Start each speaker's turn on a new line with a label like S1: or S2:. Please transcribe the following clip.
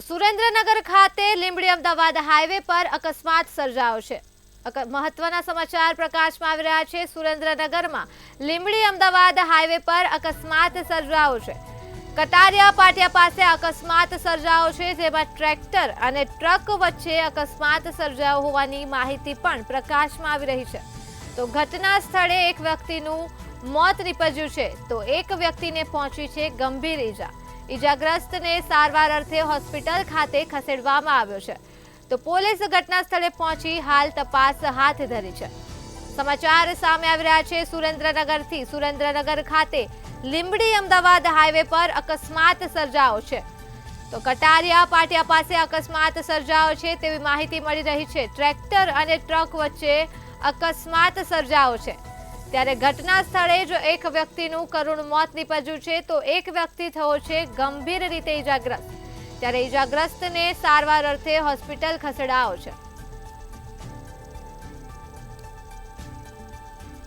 S1: સુરેન્દ્રનગર ખાતે લીંબડી અમદાવાદ હાઈવે પર અકસ્માત સર્જાયો છે। મહત્વના સમાચાર પ્રકાશમાં આવી રહ્યા છે। સુરેન્દ્રનગરમાં લીંબડી અમદાવાદ હાઈવે પર અકસ્માત સર્જાયો છે। કટારિયા પાટિયા પાસે અકસ્માત સર્જાયો છે, જેમાં ટ્રેક્ટર અને ટ્રક વચ્ચે અકસ્માત સર્જાયો હોવાની માહિતી પણ પ્રકાશમાં આવી રહી છે। તો ઘટના સ્થળે એક વ્યક્તિનું મોત નીપજ્યું છે, તો એક વ્યક્તિને પહોંચી છે ગંભીર ઈજા। ઈજાગ્રસ્તને સારવાર અર્થે હોસ્પિટલ ખાતે ખસેડવામાં આવ્યો છે। તો પોલીસ ઘટના સ્થળે પહોંચી હાલ તપાસ હાથ ધરી છે। સમાચાર સામે આવી રહ્યા છે। સુરેન્દ્રનગરથી સુરેન્દ્રનગર ખાતે લીંબડી અમદાવાદ હાઈવે પર અકસ્માત સર્જાયો છે। તો કટારિયા પાટિયા પાસે અકસ્માત સર્જાયો છે તેવી માહિતી મળી રહી છે। ટ્રેક્ટર અને ટ્રક વચ્ચે અકસ્માત સર્જાયો છે, ત્યારે ઘટના સ્થળે જો એક વ્યક્તિનું કરુણ મોત નીપજ્યું છે, તો એક વ્યક્તિ થયો છે ગંભીર રીતે ઈજાગ્રસ્ત। ત્યારે ઈજાગ્રસ્તને સારવાર અર્થે હોસ્પિટલ ખસેડાયો છે।